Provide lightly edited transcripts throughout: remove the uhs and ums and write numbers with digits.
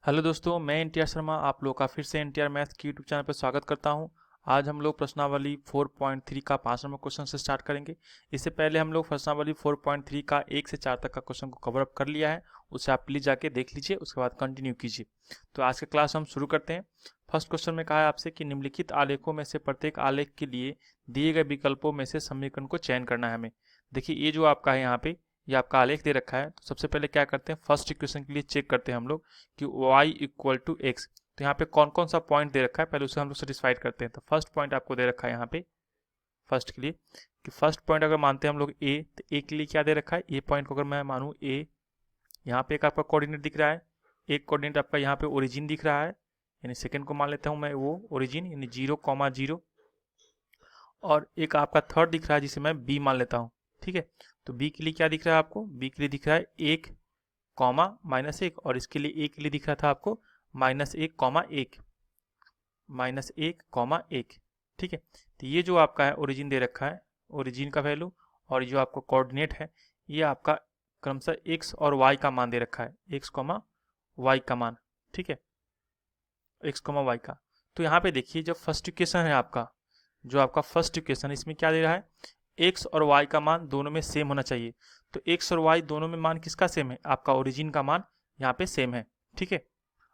Hello दोस्तों, मैं एनटीआर शर्मा आप लोग का फिर से एनटीआर मैथ की यूट्यूब चैनल पर स्वागत करता हूं। आज हम लोग प्रश्नावली 4.3 का 5 नंबर क्वेश्चन से स्टार्ट करेंगे। इससे पहले हम लोग प्रश्नावली 4.3 का 1 से 4 तक का क्वेश्चन को कवर अप कर लिया है। उसे आप प्लीज़ जाके देख लीजिए, उसके बाद कंटिन्यू कीजिए। तो आज का क्लास हम शुरू करते हैं। फर्स्ट क्वेश्चन में कहा है आपसे कि निम्नलिखित आलेखों में से प्रत्येक आलेख के लिए दिए गए विकल्पों में से समीकरण को चयन करना है हमें। देखिए, ये जो आपका है यहाँ पे, ये आपका आलेख दे रखा है। तो सबसे पहले क्या करते हैं, फर्स्ट इक्वेशन के लिए चेक करते हैं हम लोग कि y इक्वल टू एक्स। तो यहाँ पे कौन कौन सा पॉइंट दे रखा है, पहले उसे हम लोग सेटिस्फाइड करते हैं। तो फर्स्ट पॉइंट आपको दे रखा है यहाँ पे फर्स्ट के लिए कि फर्स्ट पॉइंट अगर मानते हैं हम लोग ए, तो ए के लिए क्या दे रखा है, ए पॉइंट को अगर मैं मानूँ ए, यहाँ पे एक आपका कोऑर्डिनेट दिख रहा है। एक कोऑर्डिनेट आपका यहाँ पे ओरिजिन दिख रहा है, यानी सेकंड को मान लेता हूँ मैं वो ओरिजिन, यानी 0,0। और एक आपका थर्ड दिख रहा है जिसे मैं बी मान लेता हूँ। ठीक है, तो बी के लिए क्या दिख रहा है आपको, बी के लिए दिख रहा है 1,-1, और इसके लिए ए के लिए दिख रहा था आपको -1,1 -1,1। ठीक है, तो ये जो आपका है ओरिजिन दे रखा है, ओरिजिन का वैल्यू, और जो आपका कोऑर्डिनेट है ये आपका क्रमशः एक्स और वाई का मान दे रखा है, एक्स कॉमा वाई का मान। ठीक है, एक्स कॉमा वाई का। तो यहाँ पे देखिए, जब फर्स्ट इक्वेशन है आपका, जो आपका फर्स्ट इक्वेशन, इसमें क्या दे रहा है, एक्स और वाई का मान दोनों में सेम होना चाहिए। तो एक्स और वाई दोनों में मान किसका सेम है, आपका ओरिजिन का मान यहाँ पे सेम है। ठीक है,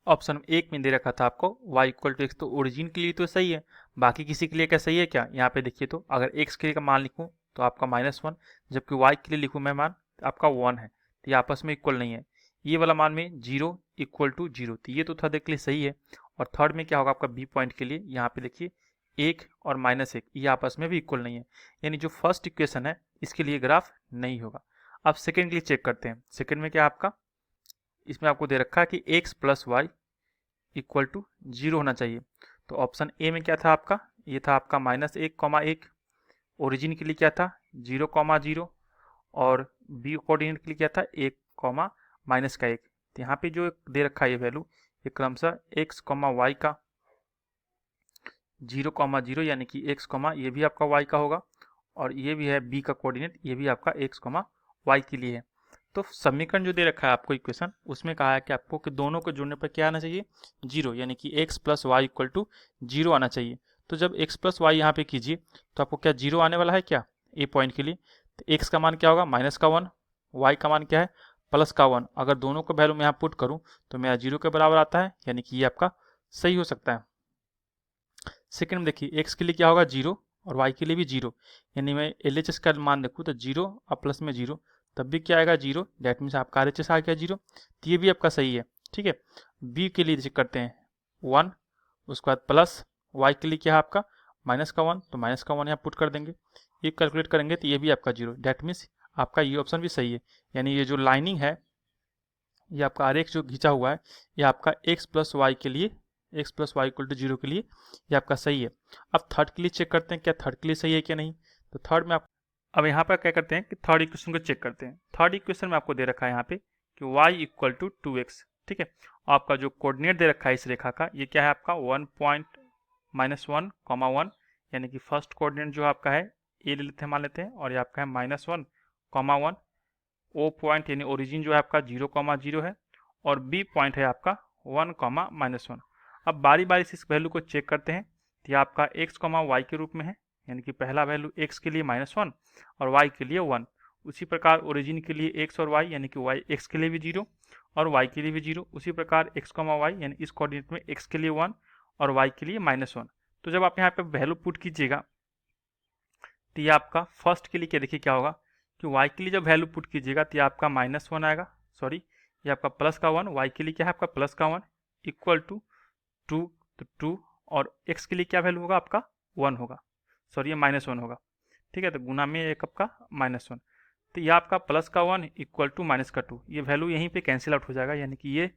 ऑप्शन एक में दे रखा था आपको y इक्वल टू एक्स, तो ओरिजिन के लिए तो सही है, बाकी किसी के लिए क्या सही है क्या, यहाँ पे देखिए। तो अगर x के लिए का मान लिखूँ तो आपका -1, जबकि y के लिए लिखूँ मैं मान तो आपका 1 है। तो ये आपस में इक्वल नहीं है। ये वाला मान में 0 इक्वल टू 0, तो ये तो थर्ड के लिए सही है। और थर्ड में क्या होगा आपका बी पॉइंट के लिए, यहाँ पे देखिए 1 और -1 ये आपस में भी इक्वल नहीं है, यानी जो फर्स्ट इक्वेशन है इसके लिए ग्राफ नहीं होगा। अब सेकेंड के लिए चेक करते हैं। सेकेंड में क्या आपका, इसमें आपको दे रखा है कि x plus y equal to 0 होना चाहिए। तो ऑप्शन ए में क्या था आपका, ये था आपका -1,1। ओरिजिन के लिए क्या था 0,0, और बी कोऑर्डिनेट के लिए क्या था 1, -1। तो यहाँ पे जो दे रखा है ये वैल्यू, ये क्रमशः x, y का 0,0, यानी कि x, ये भी आपका y का होगा, और ये भी है b का कोऑर्डिनेट, ये भी आपका x, y के लिए है। तो समीकरण जो दे रखा है आपको इक्वेशन, उसमें कहा है कि आपको कि दोनों को जोड़ने पर क्या आना चाहिए, 0, यानी कि x plus y equal to 0 आना चाहिए। तो जब x प्लस वाई यहाँ पे कीजिए तो आपको क्या 0 आने वाला है क्या, ए पॉइंट के लिए। तो x का मान क्या होगा -1, y का मान क्या है +1। अगर दोनों को वैल्यू मैं यहाँ पुट करूँ तो मेरा 0 के बराबर आता है, यानी कि ये आपका सही हो सकता है। सेकंड में देखिए, x के लिए क्या होगा 0 और y के लिए भी 0, यानी मैं LHS का मान देखूँ तो 0 और प्लस में 0, तब भी क्या आएगा 0, डैट मीन्स आपका RHS आ गया 0। तो ये भी आपका सही है। ठीक है, b के लिए चेक करते हैं 1, उसके बाद प्लस y के लिए क्या है आपका -1, तो -1 यहाँ पुट कर देंगे। ये कैलकुलेट करेंगे तो ये भी आपका 0, डैट मीन्स आपका ये ऑप्शन भी सही है। यानी ये जो लाइनिंग है, ये आपका आरेख जो खींचा हुआ है, ये आपका x प्लस वाई के लिए, x plus y equal to 0 के लिए ये आपका सही है। अब थर्ड के लिए चेक करते हैं क्या थर्ड के लिए सही है क्या नहीं। तो थर्ड में आप अब यहाँ पर क्या करते हैं कि थर्ड इक्वेशन को चेक करते हैं। थर्ड इक्वेशन में आपको दे रखा है यहाँ पे कि y इक्वल टू 2x। ठीक है, आपका जो कोऑर्डिनेट दे रखा है इस रेखा का, ये क्या है आपका 1,-1,1, यानी कि फर्स्ट कोऑर्डिनेट जो आपका है ए ले लेते हैं, मान लेते हैं, और ये आपका है -1,1। ओ पॉइंट यानी ओरिजिन जो है आपका 0,0 है, और बी पॉइंट है आपका 1,-1। अब बारी बारी से इस वैल्यू को चेक करते हैं। तो ये आपका x, y के रूप में है, यानी कि पहला वैल्यू x के लिए -1 और y के लिए 1। उसी प्रकार ओरिजिन के लिए x और y, यानी कि y x के लिए भी 0 और y के लिए भी 0। उसी प्रकार x, y यानी इस कोऑर्डिनेट में x के लिए 1 और y के लिए -1। तो जब आप यहाँ पे वैल्यू पुट कीजिएगा तो ये आपका फर्स्ट के लिए क्या, देखिए क्या होगा कि y के लिए जब वैल्यू पुट कीजिएगा तो ये आपका -1 आएगा, सॉरी ये आपका प्लस का 1, y के लिए क्या है आपका प्लस का 1 इक्वल टू 2, तो 2, और x के लिए क्या वैल्यू होगा आपका 1 होगा, सॉरी ये -1 होगा। ठीक है, तो गुना में एक आपका -1, तो ये आपका प्लस का 1 इक्वल टू माइनस का 2, ये वैल्यू यहीं पे कैंसिल आउट हो जाएगा, यानी कि ये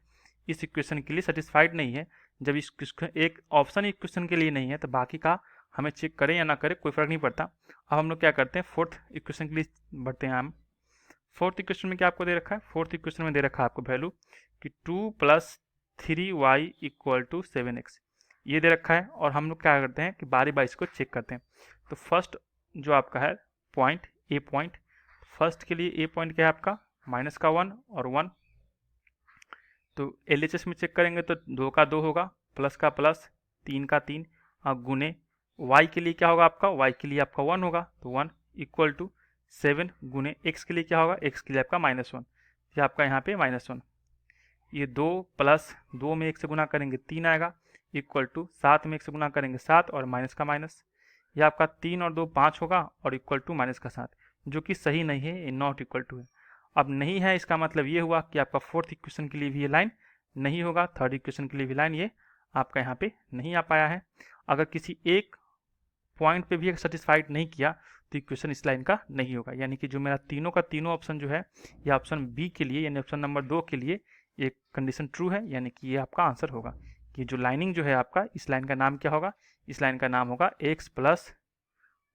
इस इक्वेशन के लिए सेटिस्फाइड नहीं है। जब इस एक ऑप्शन इक्वेशन के लिए नहीं है तो बाकी का हमें चेक करें या ना करें कोई फर्क नहीं पड़ता। अब हम लोग क्या करते हैं, फोर्थ इक्वेशन के लिए बढ़ते हैं हम। फोर्थ इक्वेशन में क्या आपको दे रखा है, फोर्थ इक्वेशन में दे रखा है आपको वैल्यू कि 2 + 3y इक्वल टू 7x, ये दे रखा है। और हम लोग क्या करते हैं कि बारी बारी इसको चेक करते हैं। तो फर्स्ट जो आपका है पॉइंट, ए पॉइंट, फर्स्ट के लिए ए पॉइंट क्या है आपका -1 और 1। तो LHS में चेक करेंगे तो 2 का 2 होगा, प्लस का प्लस, 3 का 3, गुने y के लिए क्या होगा आपका, y के लिए आपका 1 होगा, तो 1 इक्वल टू 7 गुने x के लिए क्या होगा, x के लिए आपका -1, ये आपका यहाँ पे -1, ये 2 प्लस 2 में 1 से गुना करेंगे 3 आएगा, इक्वल टू 7 में 1 से गुना करेंगे 7 और माइनस का माइनस, ये आपका 3 और 2 5 होगा और इक्वल टू माइनस का 7, जो कि सही नहीं है, ये नॉट इक्वल टू है। अब नहीं है इसका मतलब ये हुआ कि आपका फोर्थ इक्वेशन के लिए भी ये लाइन नहीं होगा, थर्ड इक्वेशन के लिए भी लाइन ये आपका यहाँ पे नहीं आ पाया है। अगर किसी एक पॉइंट पे भी सेटिस्फाइड नहीं किया तो इक्वेशन इस लाइन का नहीं होगा, यानी कि जो मेरा तीनों का तीनों ऑप्शन जो है, ये ऑप्शन बी के लिए यानी ऑप्शन नंबर 2 के लिए एक कंडीशन ट्रू है, यानी कि ये आपका आंसर होगा कि जो लाइनिंग जो है आपका, इस लाइन का नाम क्या होगा, इस लाइन का नाम होगा x plus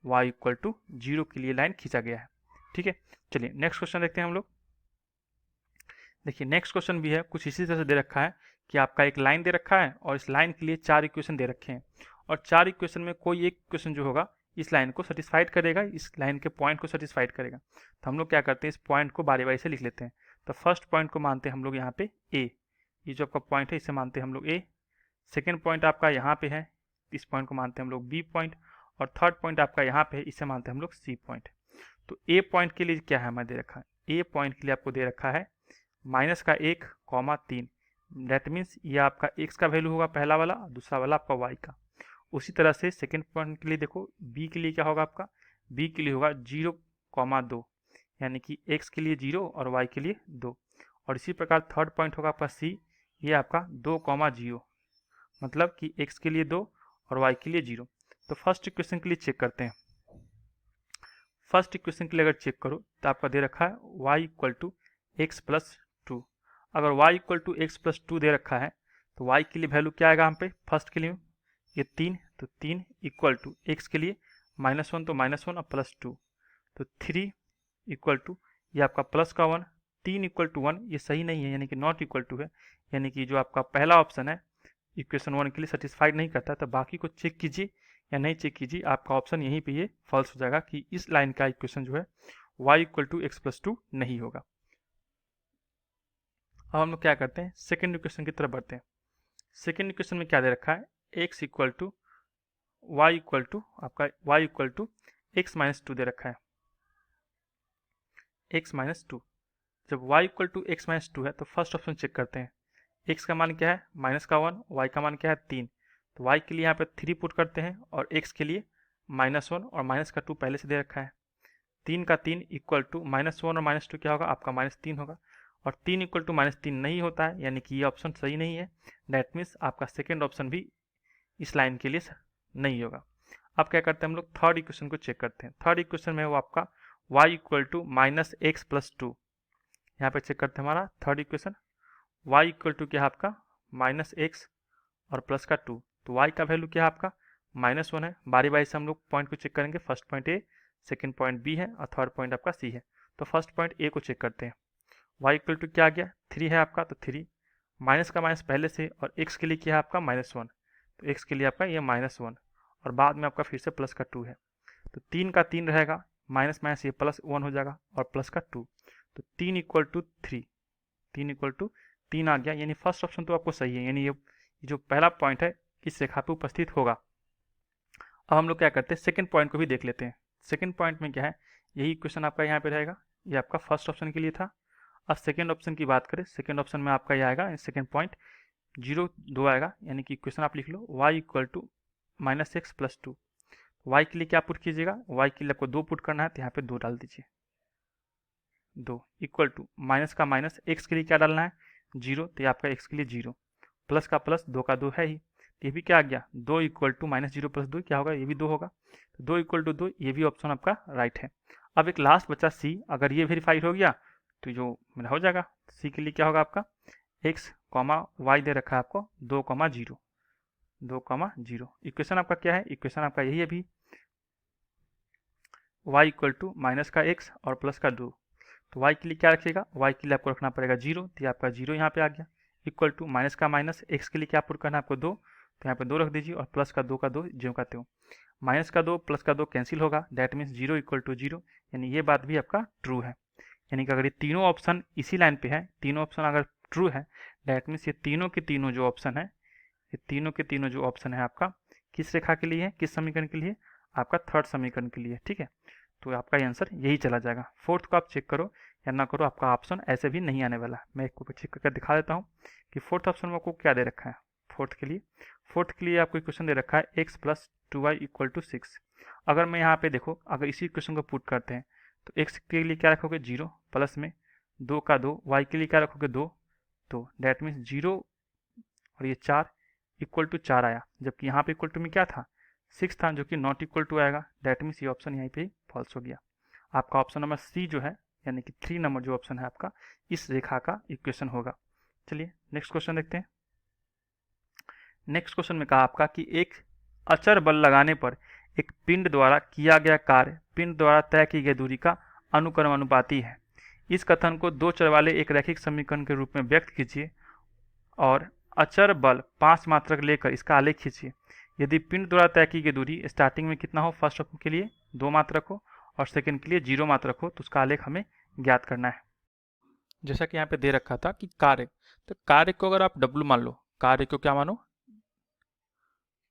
y equal to 0 के लिए लाइन खींचा गया है। ठीक है, चलिए नेक्स्ट क्वेश्चन देखते हैं हम लोग। देखिए नेक्स्ट क्वेश्चन भी है कुछ इसी तरह से दे रखा है कि आपका एक लाइन दे रखा है और इस लाइन के लिए 4 इक्वेशन दे रखे हैं और 4 इक्वेशन में कोई एक इक्वेशन जो होगा इस लाइन को सेटिस्फाइड करेगा, इस लाइन के पॉइंट को सेटिस्फाइड करेगा। तो हम लोग क्या करते हैं, इस पॉइंट को बारी बारी से लिख लेते हैं। तो फर्स्ट पॉइंट को मानते हैं हम लोग यहाँ पे ए, ये जो आपका पॉइंट है इसे मानते हैं हम लोग ए। सेकेंड पॉइंट आपका यहाँ पे है, इस पॉइंट को मानते हैं हम लोग बी पॉइंट, और थर्ड पॉइंट आपका यहाँ पे है, इसे मानते हैं हम लोग सी पॉइंट। तो ए पॉइंट के लिए क्या है हमें दे रखा है, ए पॉइंट के लिए आपको दे रखा है माइनस का 1, 3, डेट मीन्स ये आपका x का वैल्यू होगा पहला वाला, दूसरा वाला आपका y का। उसी तरह से सेकेंड पॉइंट के लिए देखो, b के लिए क्या होगा आपका, b के लिए होगा 0, 2, यानी कि x के लिए 0 और y के लिए 2। और इसी प्रकार थर्ड पॉइंट होगा आपका c, ये आपका 2, 0, मतलब कि x के लिए 2 और y के लिए 0। तो फर्स्ट इक्वेशन के लिए चेक करते हैं। फर्स्ट इक्वेशन के लिए अगर चेक करो तो आपका दे रखा है y equal to x plus 2। अगर y equal to x plus 2 दे रखा है तो y के लिए वैल्यू क्या आएगा हम पे, फर्स्ट के लिए ये 3, तो 3 इक्वल टू एक्स के लिए -1 तो -1 और +2, तो 3 इक्वल टू ये आपका प्लस का 1, 3 इक्वल टू 1, ये सही नहीं है यानी कि नॉट इक्वल टू है, यानी कि जो आपका पहला ऑप्शन है इक्वेशन 1 के लिए सेटिस्फाइड नहीं करता। तो बाकी को चेक कीजिए या नहीं चेक कीजिए, आपका ऑप्शन यहीं पे ये फॉल्स हो जाएगा कि इस लाइन का इक्वेशन जो है y equal to x plus 2 नहीं होगा। अब हम लोग क्या करते हैं, सेकेंड इक्वेशन की तरफ बढ़ते हैं। सेकेंड इक्वेशन में क्या दे रखा है, x equal to y equal to आपका y equal to x minus 2 दे रखा है, x माइनस 2। जब y equal to x minus 2 है तो फर्स्ट ऑप्शन चेक करते हैं, x का मान क्या है माइनस का 1, y का मान क्या है 3, तो y के लिए यहाँ पे 3 पुट करते हैं और x के लिए -1 और माइनस का 2 पहले से दे रखा है। 3 का 3 इक्वल टू -1 और -2 क्या होगा आपका -3 होगा, और 3 इक्वल टू -3 नहीं होता है, यानी कि ये ऑप्शन सही नहीं है। डैट मीन्स आपका सेकेंड ऑप्शन भी इस लाइन के लिए नहीं होगा। अब क्या करते हैं हम लोग, थर्ड इक्वेशन को चेक करते हैं। थर्ड इक्वेशन में वो आपका y equal to -x plus 2, यहाँ पे चेक करते हैं हमारा third equation, y equal to क्या है आपका -x और प्लस का 2, तो y का वैल्यू क्या है आपका -1 है। बारी बारी से हम लोग पॉइंट को चेक करेंगे, first point A, second point B है और थर्ड पॉइंट आपका सी है। तो फर्स्ट पॉइंट ए को चेक करते हैं, y इक्वल टू क्या आ गया 3 है आपका, तो 3 माइनस का माइनस पहले से, और x के लिए क्या है आपका -1, तो x के लिए आपका ये -1 और बाद में आपका फिर से प्लस का 2 है, तो 3 का 3 रहेगा, माइनस माइनस ये +1 हो जाएगा और प्लस का 2, तो 3 इक्वल टू 3, 3 इक्वल टू 3 आ गया, यानी फर्स्ट ऑप्शन तो आपको सही है, यानी ये जो पहला पॉइंट है इस रेखा पे उपस्थित होगा। अब हम लोग क्या करते हैं, सेकंड पॉइंट को भी देख लेते हैं। सेकंड पॉइंट में क्या है, यही क्वेश्चन आपका यहाँ पे रहेगा, ये आपका फर्स्ट ऑप्शन के लिए था। अब सेकंड ऑप्शन की बात करें, सेकंड ऑप्शन में आपका ये आएगा सेकंड पॉइंट 0, 2 आएगा, यानी कि क्वेश्चन आप लिख लो y equal to -x plus 2। y के लिए क्या पुट कीजिएगा, y के लिए आपको 2 पुट करना है, तो यहाँ पे 2 डाल दीजिए, 2 इक्वल टू माइनस का माइनस, x के लिए क्या डालना है 0, तो ये आपका x के लिए 0, प्लस का प्लस, 2 का 2 है ही, ये भी क्या आ गया 2 इक्वल टू -0 प्लस 2 क्या होगा, ये भी 2 होगा, तो 2 इक्वल टू 2, ये भी ऑप्शन आपका राइट है। अब एक लास्ट बचा सी, अगर ये वेरीफाइड हो गया तो जो मेरा हो जाएगा, सी के लिए क्या होगा आपका x, y दे रखा है आपको 2, 0, 2, 0। इक्वेशन आपका क्या है, इक्वेशन आपका यही है भी, y इक्वल टू माइनस का x और प्लस का 2, तो y के लिए क्या रखिएगा, y के लिए आपको रखना पड़ेगा 0, तो ये आपका 0 यहाँ पे आ गया, इक्वल टू माइनस का माइनस, x के लिए क्या पुट करना है आपको 2, तो यहाँ पे 2 रख दीजिए, और प्लस का 2 का 2 ज्यों का त्यों, माइनस का 2 प्लस का 2 कैंसिल होगा, दैट मीन्स 0 इक्वल टू 0, यानी ये बात भी आपका ट्रू है। यानी कि अगर ये तीनों ऑप्शन इसी लाइन पे है, तीनों ऑप्शन अगर ट्रू है, डैट मीन्स ये तीनों के तीनों जो ऑप्शन है, ये तीनों के तीनों जो ऑप्शन है आपका किस रेखा के लिए है, किस समीकरण के लिए, आपका थर्ड समीकरण के लिए। ठीक है, तो आपका आंसर यही चला जाएगा। फोर्थ को आप चेक करो या ना करो, आपका ऑप्शन ऐसे भी नहीं आने वाला। मैं एक को चेक करके दिखा देता हूँ कि फोर्थ ऑप्शन में आपको क्या दे रखा है। फोर्थ के लिए आपको क्वेश्चन दे रखा है x plus 2y equal to 6। अगर मैं यहाँ पे देखो, अगर इसी क्वेश्चन को पुट करते हैं तो x के लिए क्या रखोगे 0, प्लस में 2 का 2, y के लिए क्या रखोगे 2, तो डैट मीन्स 0 और ये 4 इक्वल टू 4 आया, जबकि यहाँ पे इक्वल टू में क्या था 6 था, जो कि नॉट इक्वल टू आएगा। डैट मीन्स ये ऑप्शन यहाँ पे फॉल्स हो गया। आपका ऑप्शन नंबर सी जो है, यानी कि 3 नंबर जो ऑप्शन है आपका, इस रेखा का इक्वेशन होगा। चलिए नेक्स्ट क्वेश्चन देखते हैं। नेक्स्ट क्वेश्चन में कहा आपका कि एक अचर बल लगाने पर एक पिंड द्वारा किया गया कार्य पिंड द्वारा तय की गई दूरी का अनुक्रमानुपाती है। इस कथन को दो चर वाले एक रैखिक समीकरण के रूप में व्यक्त कीजिए और अचर बल 5 मात्रक लेकर इसका आलेख खींचिए। यदि पिंड द्वारा तय की गई दूरी स्टार्टिंग में कितना हो, फर्स्ट के लिए 2 मात्रक हो और सेकंड के लिए 0 मात्रक हो, तो उसका आलेख हमें ज्ञात करना है। जैसा कि यहाँ पे दे रखा था कि कार्य, तो कार्य को अगर आप W मान लो, कार्य को क्या मानो,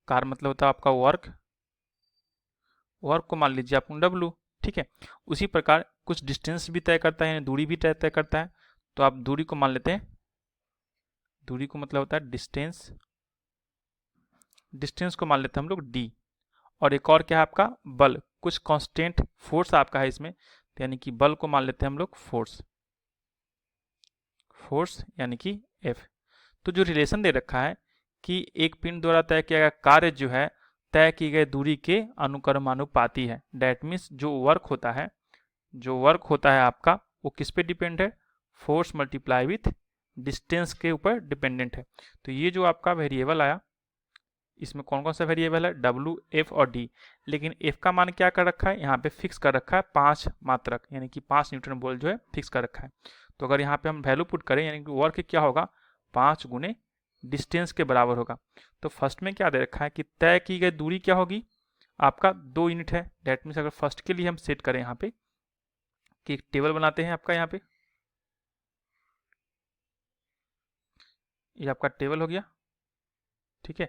कार्य मतलब होता है आपका वर्क को मान लीजिए आप W। ठीक है, उसी प्रकार कुछ डिस्टेंस भी तय करता है, दूरी भी तय करता है, तो आप दूरी को मान लेते हैं, दूरी को मतलब होता है डिस्टेंस को मान लेते हैं हम लोग D। और एक और क्या है आपका बल, कुछ कांस्टेंट फोर्स आपका है इसमें, तो यानी कि बल को मान लेते हैं हम लोग फोर्स यानी कि F। तो जो रिलेशन दे रखा है कि एक पिंड द्वारा तय किया गया कार्य जो है तय की गई दूरी के अनुक्रमानुपाती है। डैट मीन्स जो वर्क होता है आपका वो किस पे डिपेंड है, फोर्स मल्टीप्लाई विथ डिस्टेंस के ऊपर डिपेंडेंट है। तो ये जो आपका वेरिएबल आया, इसमें कौन कौन सा वेरिएबल है, W, F और D। लेकिन F का मान क्या कर रखा है, यहाँ पे फिक्स कर रखा है 5 मात्रक, यानी कि 5 न्यूटन वोल्ट जो है फिक्स कर रखा है। तो अगर यहाँ पे हम वैल्यू पुट करें, यानी कि वर्क क्या होगा 5 गुने डिस्टेंस के बराबर होगा। तो फर्स्ट में क्या दे रखा है कि तय की गई दूरी क्या होगी, आपका 2 यूनिट है। डेट मीन्स अगर फर्स्ट के लिए हम सेट करें यहाँ पे कि एक टेबल बनाते हैं आपका, यहाँ पे ये आपका टेबल हो गया। ठीक है,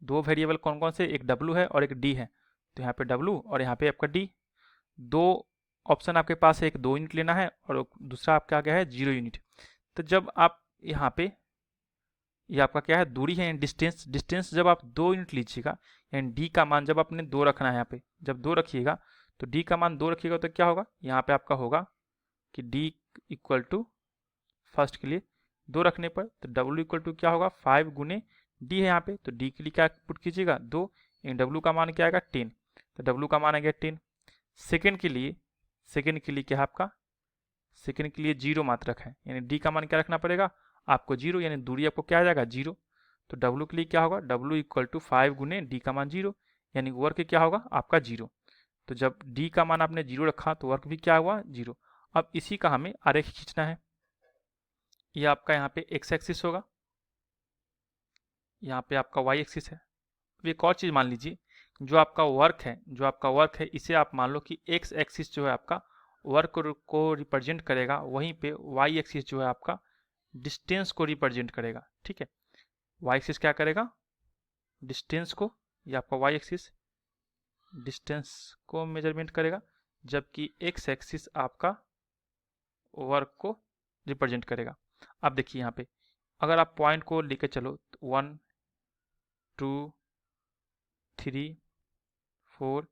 दो वेरिएबल कौन कौन से, एक W है और एक D है, तो यहाँ पे W और यहाँ पे आपका D। दो ऑप्शन आपके पास है, एक 2 यूनिट लेना है और दूसरा आपका आ गया है 0 यूनिट। तो जब आप यहाँ पे ये आपका क्या है दूरी है, डिस्टेंस जब आप 2 यूनिट लीजिएगा, यानी D का मान जब आपने 2 रखना है, यहाँ पे जब 2 रखिएगा तो D का मान 2 रखिएगा तो क्या होगा, यहाँ पे आपका होगा कि D इक्वल टू फर्स्ट के लिए 2 रखने पर तो W इक्वल टू क्या होगा 5 गुने D है यहाँ पे, तो D के लिए क्या पुट कीजिएगा 2, W का मान क्या आएगा 10, तो W का मान आ गया 10। सेकेंड के लिए क्या है आपका, सेकेंड के लिए 0 मात्रक है, यानी D का मान क्या रखना पड़ेगा आपको 0, यानी दूरी आपको क्या आ जाएगा 0। तो W के लिए क्या होगा, W इक्वल टू 5 गुने D का मान 0, यानी वर्क क्या होगा आपका 0। तो जब D का मान आपने 0 रखा तो वर्क भी क्या हुआ 0। अब इसी का हमें आरेख खींचना है। ये आपका यहाँ पे x एक्सिस होगा, यहाँ पे आपका y एक्सिस है। एक और चीज़ मान लीजिए, जो आपका वर्क है इसे आप मान लो कि x एक्सिस जो है आपका वर्क को रिप्रेजेंट करेगा, वहीं पे y एक्सिस जो है आपका डिस्टेंस को रिप्रेजेंट करेगा। ठीक है, y एक्सिस क्या करेगा डिस्टेंस को, ये आपका y एक्सिस डिस्टेंस को मेजरमेंट करेगा, जबकि x एक्सिस आपका वर्क को रिप्रेजेंट करेगा। अब देखिए यहाँ पे अगर आप पॉइंट को लेकर चलो 1 2 3 4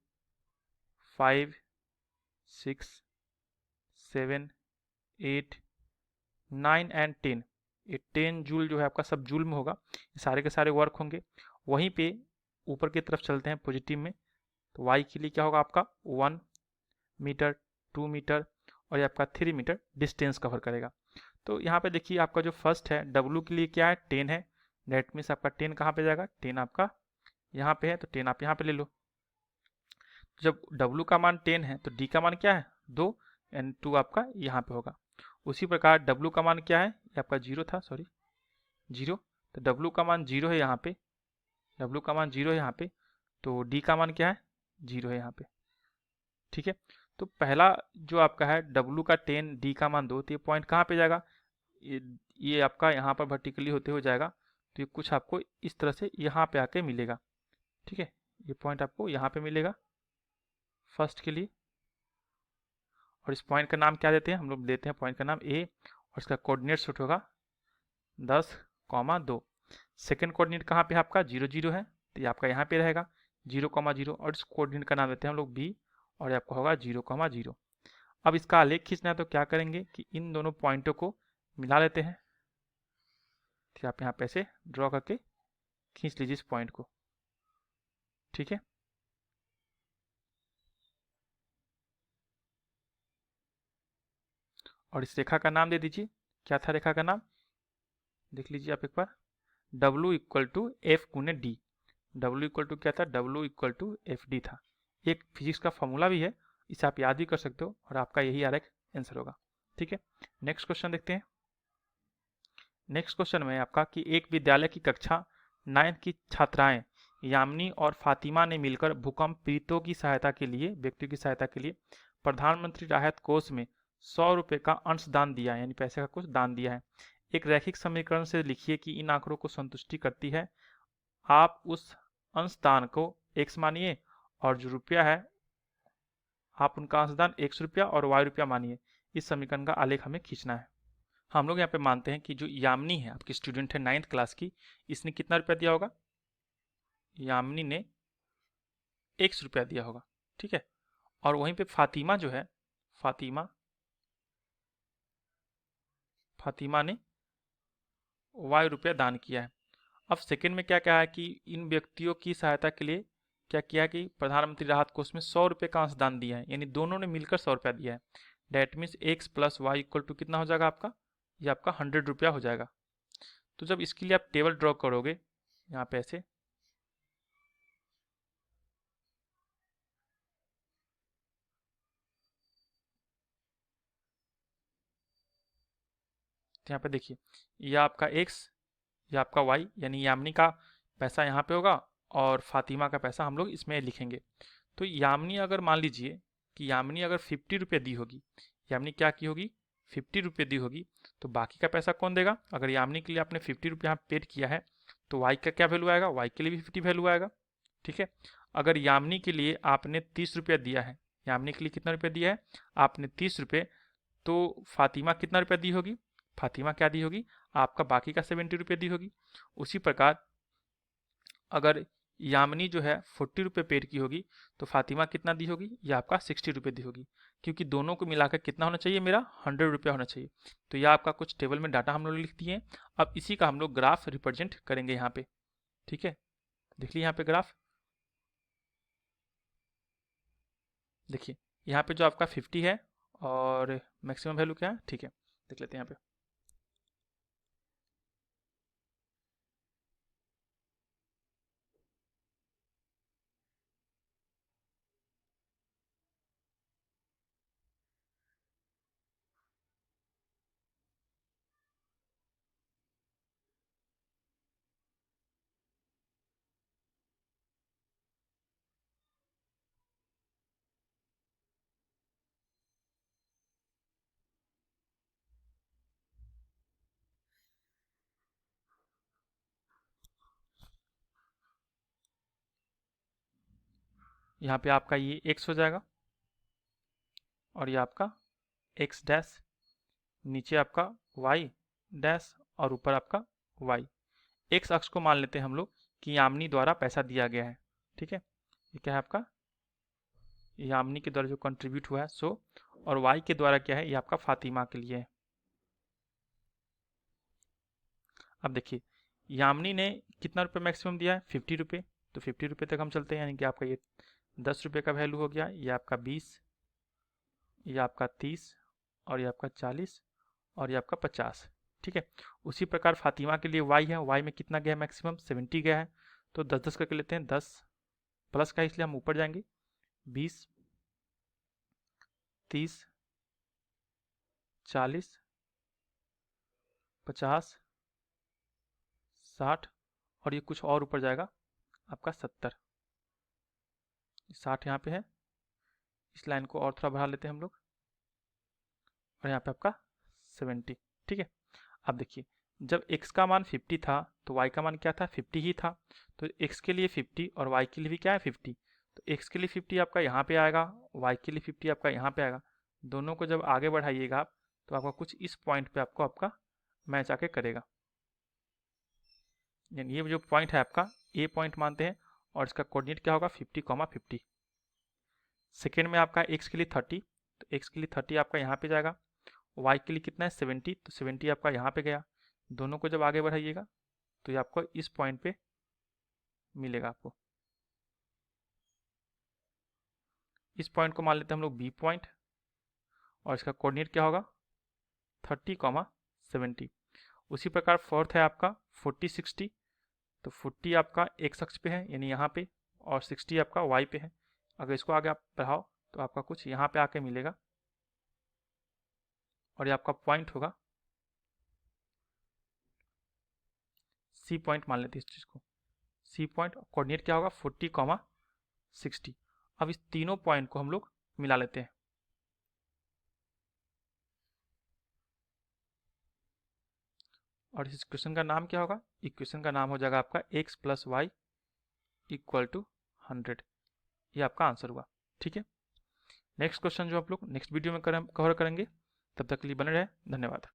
5 6 7 8 9 एंड 10, ये 10 जूल जो है आपका सब जूल में होगा, ये सारे के सारे वर्क होंगे। वहीं पे ऊपर की तरफ चलते हैं पॉजिटिव में, तो y के लिए क्या होगा आपका 1 मीटर 2 मीटर और ये आपका 3 मीटर डिस्टेंस कवर करेगा। तो यहाँ पे देखिए आपका जो फर्स्ट है W के लिए क्या है 10 है, डेट मीन्स आपका 10 कहाँ पे जाएगा, 10 आपका यहाँ पे है, तो 10 आप यहाँ पे ले लो। जब W का मान 10 है तो D का मान क्या है 2 एंड 2 आपका यहाँ पे होगा। उसी प्रकार W का मान क्या है, ये आपका 0 था, सॉरी 0, तो W का मान 0 है यहाँ पे, W का मान 0 है यहाँ पे, तो D का मान क्या है 0 है यहाँ पे। ठीक है, तो पहला जो आपका है W का 10 D का मान 2, तो ये पॉइंट कहाँ पे जाएगा, ये आपका यहाँ पर वर्टिकली होते हुए जाएगा, तो ये कुछ आपको इस तरह से यहाँ पे आके मिलेगा। ठीक है, ये पॉइंट आपको यहाँ पे मिलेगा फर्स्ट के लिए, और इस पॉइंट का नाम क्या देते हैं हम लोग? देते हैं पॉइंट का नाम ए, और इसका कोऑर्डिनेट सूट होगा 10,2। सेकेंड कोऑर्डिनेट कहाँ पे आपका 0 0 है, तो ये आपका यहाँ पे रहेगा 0,0, और इस कोऑर्डिनेट का नाम देते हैं हम लोग बी, और ये आपका होगा 0,0। अब इसका आलेख खींचना है तो क्या करेंगे कि इन दोनों पॉइंटों को मिला लेते हैं। तो आप यहाँ पे ऐसे ड्रॉ करके खींच लीजिए इस पॉइंट को। ठीक है, और इस रेखा का नाम दे दीजिए। क्या था रेखा का नाम? देख लीजिए आप एक बार, W इक्वल टू एफ गुने डी। W इक्वल टू क्या था? W equal to F D था। एक फिजिक्स का फॉर्मूला भी है, इसे आप याद भी कर सकते हो, और आपका यही आंसर होगा। ठीक है, नेक्स्ट क्वेश्चन देखते हैं। नेक्स्ट क्वेश्चन में आपका कि एक विद्यालय की कक्षा 9 की छात्राएं यामिनी और फातिमा ने मिलकर भूकंप पीड़ितों की सहायता के लिए, व्यक्तियों की सहायता के लिए प्रधानमंत्री राहत कोष में 100 रुपये का अंशदान दिया है, यानी पैसे का कुछ दान दिया है। एक रैखिक समीकरण से लिखिए कि इन आंकड़ों को संतुष्टि करती है। आप उस अंशदान को x मानिए, और जो रुपया है आप उनका अंशदान x रुपया और y रुपया मानिए। इस समीकरण का आलेख हमें खींचना है। हम लोग यहाँ पे मानते हैं कि जो यामिनी है, आपकी स्टूडेंट है 9th क्लास की, इसने कितना रुपया दिया होगा? यामिनी ने x रुपया दिया होगा। ठीक है, और वहीं पे फातिमा जो है, फातिमा ने y रुपया दान किया है। अब सेकंड में क्या कहा है कि इन व्यक्तियों की सहायता के लिए क्या किया कि प्रधानमंत्री राहत कोष में 100 रुपये का अंशदान दिया है, यानी दोनों ने मिलकर 100 रुपया दिया है। That means x plus y equal to कितना हो जाएगा आपका? ये आपका 100 रुपया हो जाएगा। तो जब इसके लिए आप टेबल ड्रॉ करोगे यहाँ पे ऐसे, तो यहाँ पे देखिए, ये आपका x, ये आपका y, यानी यामिनी का पैसा यहाँ पे होगा, और फातिमा का पैसा हम लोग इसमें लिखेंगे। तो यामिनी अगर मान लीजिए कि यामिनी अगर 50 रुपये दी होगी, यामिनी क्या की होगी? 50 रुपये दी होगी, तो बाकी का पैसा कौन देगा? अगर यामिनी के लिए आपने 50 रुपये यहाँ पेड किया है, तो वाई का क्या वैल्यू आएगा? वाई के लिए भी 50 वैल्यू आएगा। ठीक है, अगर यामिनी के लिए आपने 30 रुपया दिया है, यामिनी के लिए कितना रुपया दिया है आपने? 30 रुपये, तो फातिमा कितना रुपया दी होगी? फातिमा क्या दी होगी? आपका बाकी का 70 रुपये दी होगी। उसी प्रकार अगर यामिनी जो है 40 रुपये पेड की होगी, तो फातिमा कितना दी होगी? ये आपका 60 रुपये दी होगी, क्योंकि दोनों को मिलाकर कितना होना चाहिए? मेरा 100 रुपया होना चाहिए। तो यह आपका कुछ टेबल में डाटा हम लोग लिख दिए हैं। अब इसी का हम लोग ग्राफ रिप्रेजेंट करेंगे यहाँ पे। ठीक है, देख लीजिए यहाँ पे ग्राफ, देखिए यहाँ पे जो आपका 50 है और मैक्सिमम वैल्यू क्या है? ठीक है, देख लेते हैं यहाँ पे। यहाँ पे आपका ये x हो जाएगा, और ये आपका x डैश, नीचे आपका y डैश, और ऊपर आपका y। x अक्ष को मान लेते हैं हम लोग कि यामिनी द्वारा पैसा दिया गया है। ठीक है, ये क्या है आपका? यामिनी के द्वारा जो कंट्रीब्यूट हुआ है सो, और y के द्वारा क्या है? ये आपका फातिमा के लिए है। अब देखिए, यामिनी ने कितना रुपये मैक्सिमम दिया है? 50 रुपये। तो 50 रुपये तक हम चलते हैं, यानी कि आपका ये 10 रुपये का वैल्यू हो गया, ये आपका 20, ये आपका 30, और ये आपका 40, और ये आपका 50। ठीक है, उसी प्रकार फातिमा के लिए वाई है, वाई में कितना गया मैक्सिमम? 70 गया है। तो 10 10 करके लेते हैं, 10 प्लस का, इसलिए हम ऊपर जाएंगे, 20, 30, 40, 50, 60, और ये कुछ और ऊपर जाएगा आपका 70। 60 यहाँ पे है, इस लाइन को और थोड़ा बढ़ा लेते हैं हम लोग, और यहाँ पे आपका 70। ठीक है, अब देखिए, जब x का मान 50 था तो y का मान क्या था, 50 ही था। तो x के लिए 50 और y के लिए भी क्या है, 50। तो x के लिए 50 आपका यहाँ पे आएगा, y के लिए 50 आपका यहाँ पे आएगा। दोनों को जब आगे बढ़ाइएगा आप, तो आपका कुछ इस पॉइंट पे आपको आपका मैच आके करेगा। यानी ये जो पॉइंट है आपका ए पॉइंट मानते हैं, और इसका कोऑर्डिनेट क्या होगा, 50,50। सेकेंड में आपका x के लिए 30, तो x के लिए 30 आपका यहाँ पे जाएगा। y के लिए कितना है, 70, तो 70 आपका यहाँ पे गया। दोनों को जब आगे बढ़ाइएगा तो ये आपको इस पॉइंट पे मिलेगा आपको। इस पॉइंट को मान लेते हैं हम लोग बी पॉइंट, और इसका कोऑर्डिनेट क्या होगा, 30,70। उसी प्रकार फोर्थ है आपका 40-60, तो 40 आपका एक्स अक्ष पे है यानी यहाँ पे, और 60 आपका वाई पे है। अगर इसको आगे आप बढ़ाओ तो आपका कुछ यहाँ पे आके मिलेगा, और ये आपका पॉइंट होगा सी पॉइंट मान लेते हैं इस चीज़ को। सी पॉइंट कोऑर्डिनेट क्या होगा, 40,60। अब इस तीनों पॉइंट को हम लोग मिला लेते हैं। और इस इक्वेशन का नाम क्या होगा, इक्वेशन का नाम हो जाएगा आपका x plus y equal to 100। ये आपका आंसर हुआ। ठीक है, नेक्स्ट क्वेश्चन जो आप लोग नेक्स्ट वीडियो में कवर करेंगे। तब तक के लिए बने रहे, धन्यवाद।